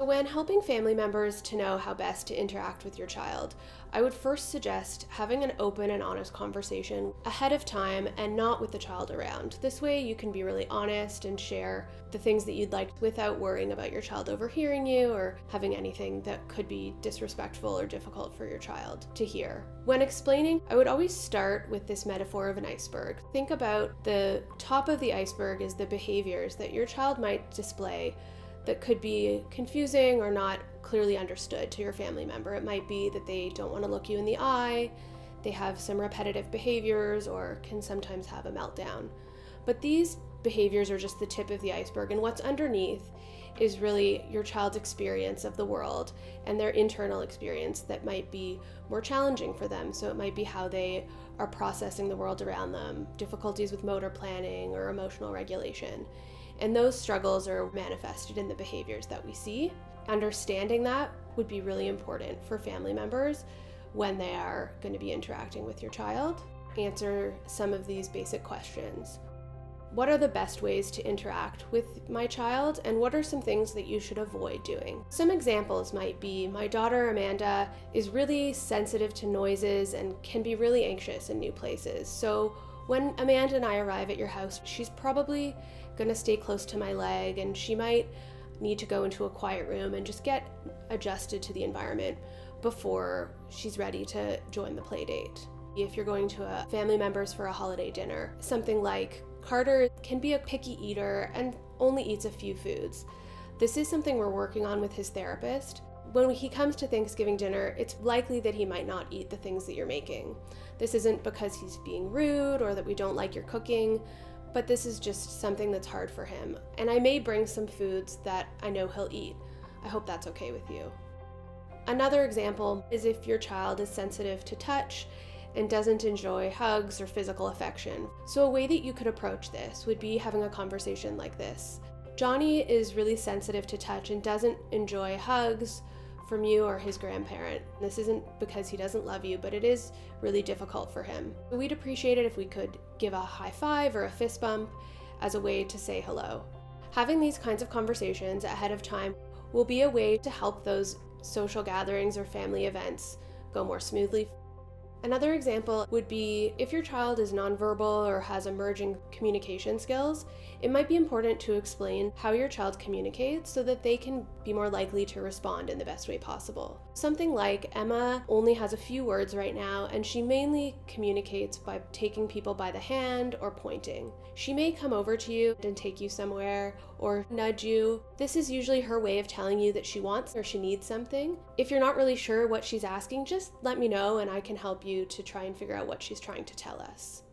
when helping family members to know how best to interact with your child, I would first suggest having an open and honest conversation ahead of time and not with the child around. This way you can be really honest and share the things that you'd like without worrying about your child overhearing you or having anything that could be disrespectful or difficult for your child to hear. When explaining, I would always start with this metaphor of an iceberg. Think about the top of the iceberg is the behaviors that your child might display that could be confusing or not clearly understood to your family member. It might be that they don't want to look you in the eye, they have some repetitive behaviors, or can sometimes have a meltdown. But these behaviors are just the tip of the iceberg, and what's underneath is really your child's experience of the world and their internal experience that might be more challenging for them. So it might be how they are processing the world around them, difficulties with motor planning or emotional regulation. And those struggles are manifested in the behaviors that we see. Understanding that would be really important for family members when they are going to be interacting with your child. Answer some of these basic questions. What are the best ways to interact with my child, and what are some things that you should avoid doing? Some examples might be, my daughter Amanda is really sensitive to noises and can be really anxious in new places. So when Amanda and I arrive at your house, she's probably going to stay close to my leg, and she might need to go into a quiet room and just get adjusted to the environment before she's ready to join the play date. If you're going to a family members for a holiday dinner, something like Carter can be a picky eater and only eats a few foods. This is something we're working on with his therapist. When he comes to Thanksgiving dinner, it's likely that he might not eat the things that you're making. This isn't because he's being rude or that we don't like your cooking, but this is just something that's hard for him. And I may bring some foods that I know he'll eat. I hope that's okay with you. Another example is if your child is sensitive to touch and doesn't enjoy hugs or physical affection. So a way that you could approach this would be having a conversation like this. Johnny is really sensitive to touch and doesn't enjoy hugs from you or his grandparent. This isn't because he doesn't love you, but it is really difficult for him. We'd appreciate it if we could give a high five or a fist bump as a way to say hello. Having these kinds of conversations ahead of time will be a way to help those social gatherings or family events go more smoothly. Another example would be if your child is nonverbal or has emerging communication skills, it might be important to explain how your child communicates so that they can be more likely to respond in the best way possible. Something like Emma only has a few words right now, and she mainly communicates by taking people by the hand or pointing. She may come over to you and take you somewhere or nudge you. This is usually her way of telling you that she wants or she needs something. If you're not really sure what she's asking, just let me know and I can help you to try and figure out what she's trying to tell us.